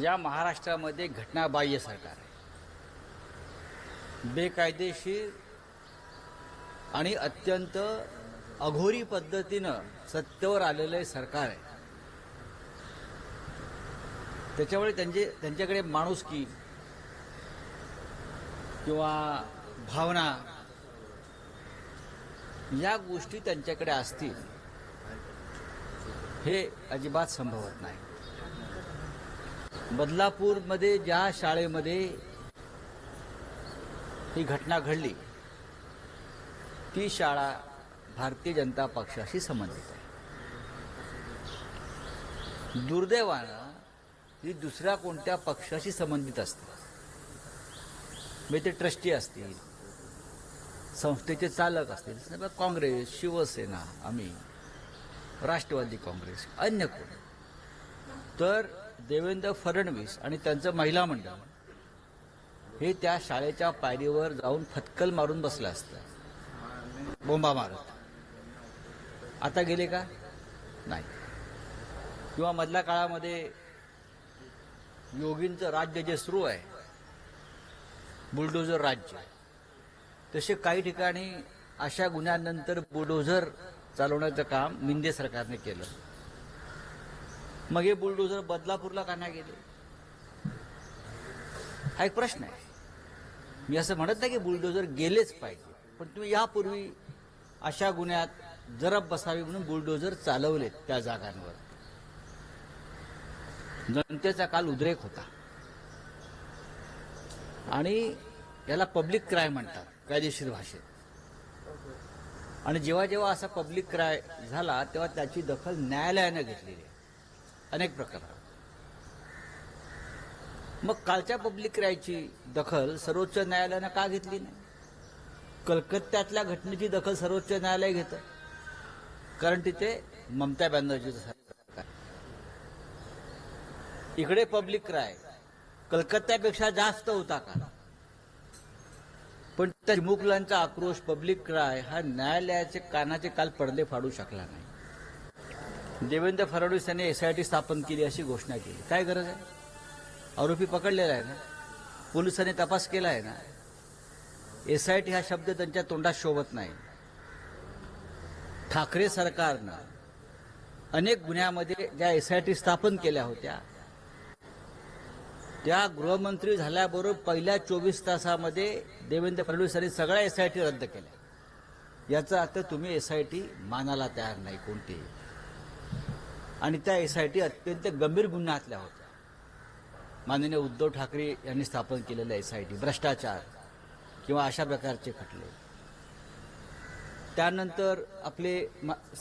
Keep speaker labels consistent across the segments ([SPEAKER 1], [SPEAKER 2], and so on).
[SPEAKER 1] या महाराष्ट्रामध्ये घटनाबाह्य सरकार आहे, बेकायदेशीर आणि अत्यंत अघोरी पद्धतीनं सत्तेवर आलेलं सरकार आहे। त्याच्यामुळे त्यांच्याकडे माणुसकी किंवा भावना या गोष्टी त्यांच्याकडे असतील हे अजिबात संभवत नाही। बदलापूरमध्ये ज्या शाळेमध्ये ही घटना घडली ती शाळा भारतीय जनता पक्षाशी संबंधित आहे। दुर्दैवानं ही दुसऱ्या कोणत्या पक्षाशी संबंधित असते, म्हणजे ते ट्रस्टी असतील, संस्थेचे चालक असतील, काँग्रेस, शिवसेना, आम्ही राष्ट्रवादी काँग्रेस, अन्य कोण, तर देवेंद्र फडणवीस आणि त्यांचं महिला मंडळ हे त्या शाळेच्या पायरीवर जाऊन फटकल मारून बसलं असतं, बोंबा मारत। आता गेले का? नाही। किंवा मधल्या काळामध्ये योगींचं राज्य जे सुरू आहे, बुलडोझर राज्य, तसे काही ठिकाणी अशा गुन्ह्यानंतर बुलडोझर चालवण्याचं काम मिंदे सरकारने केलं। मग हे बुलडोझर बदलापूरला का नाही गेले हा एक प्रश्न आहे। मी असं म्हणत नाही की बुलडोझर गेलेच पाहिजे, पण तुम्ही यापूर्वी अशा गुन्ह्यात जरब बसावी म्हणून बुलडोझर चालवलेत त्या जागांवर। जनतेचा काल उद्रेक होता आणि याला पब्लिक क्राय म्हणतात कायदेशीर भाषेत। आणि जेव्हा जेव्हा असा पब्लिक क्राय झाला तेव्हा त्याची दखल न्यायालयाने घेतलेली आहे अनेक प्रकारात। मग कालच्या पब्लिक क्रायची दखल सर्वोच्च न्यायालयानं का घेतली नाही? कलकत्त्यातल्या घटनेची दखल सर्वोच्च न्यायालय घेतं, कारण तिथे ममता बॅनर्जीचं सरकार। इकडे पब्लिक क्राय कलकत्त्यापेक्षा जास्त होता का? पण त्या चिमुकल्यांचा आक्रोश, पब्लिक क्राय हा न्यायालयाचे कानाचे काल पडदे फाडू शकला नाही। देवेंद्र फडणवीस यांनी एसआयटी स्थापन केली अशी घोषणा केली। काय गरज आहे? आरोपी पकडलेला आहे ना, पोलिसांनी तपास केला आहे ना। एसआयटी हा शब्द त्यांच्या तोंडात शोभत नाही। ठाकरे सरकारनं अनेक गुन्ह्यामध्ये ज्या एसआयटी स्थापन केल्या होत्या त्या गृहमंत्री झाल्याबरोबर पहिल्या 24 तासामध्ये देवेंद्र फडणवीस यांनी सगळ्या एसआयटी रद्द केल्या। याचा अर्थ तुम्ही एसआयटी मानायला तयार नाही कोणतीही। आणि त्या एसआयटी अत्यंत गंभीर गुन्ह्यातल्या होत्या। माननीय उद्धव ठाकरे यांनी स्थापन केलेल्या एसआयटी, भ्रष्टाचार किंवा अशा प्रकारचे खटले। त्यानंतर आपले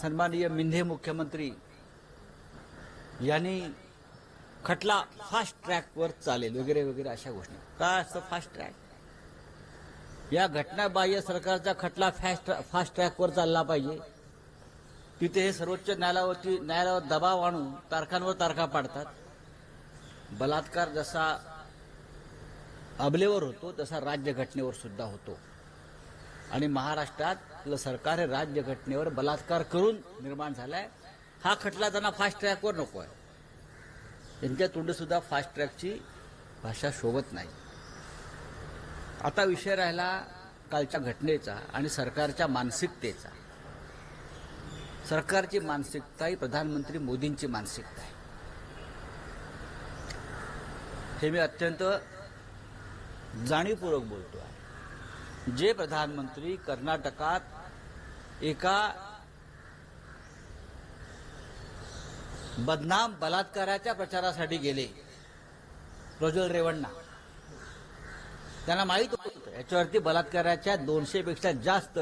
[SPEAKER 1] सन्माननीय मिंधे मुख्यमंत्री यांनी खटला फास्ट ट्रॅकवर चालेल वगैरे वगैरे अशा गोष्टी। काय असतं फास्ट ट्रॅक? या घटनाबाह्य सरकारचा खटला फास्ट ट्रॅकवर चालला पाहिजे। तिथे हे सर्वोच्च न्यायालयावर दबाव आणून तारखांवर तारखा पाडतात। बलात्कार जसा अबलेवर होतो तसा राज्यघटनेवर सुद्धा होतो। आणि महाराष्ट्रातलं सरकार हे राज्यघटनेवर बलात्कार करून निर्माण झालाय। हा खटला त्यांना फास्ट ट्रॅकवर नको आहे। त्यांच्या तोंडी सुद्धा फास्ट ट्रॅकची भाषा शोभत नाही। आता विषय राहिला कालच्या घटनेचा आणि सरकारच्या मानसिकतेचा। सरकारची मानसिकता ही प्रधानमंत्री मोदींची मानसिकता आहे। हे मी अत्यंत जाणीवपूर्वक बोलतो आहे। जे प्रधानमंत्री कर्नाटकात एका बदनाम बलात्काराच्या प्रचारासाठी गेले, प्रज्वल रेवण्णा, त्यांना माहीत होतं याच्यावरती बलात्काराच्या 200 पेक्षा जास्त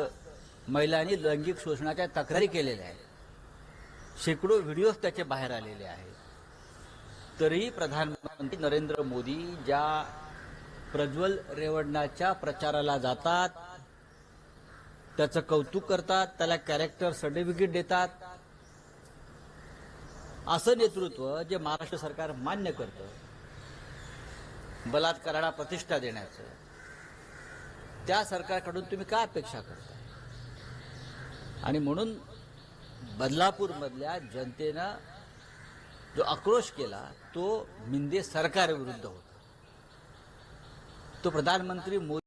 [SPEAKER 1] महिलांनी लैंगिक शोषणाच्या तक्रारी केलेल्या आहेत। शेकडो व्हिडिओज त्याचे बाहेर आलेले आहेत। तरीही प्रधानमंत्री नरेंद्र मोदी ज्या प्रज्वल रेवण्णाच्या प्रचाराला जातात, त्याचं कौतुक करतात, त्याला कॅरेक्टर सर्टिफिकेट देतात, असं नेतृत्व जे महाराष्ट्र सरकार मान्य करतं, बलात्काराला प्रतिष्ठा देण्याचं, त्या सरकारकडून तुम्ही काय अपेक्षा करताय? आणि म्हणून बदलापूरमधल्या जनतेनं जो आक्रोश केला तो मिंदे सरकारविरुद्ध होता. तो प्रधानमंत्री मोदी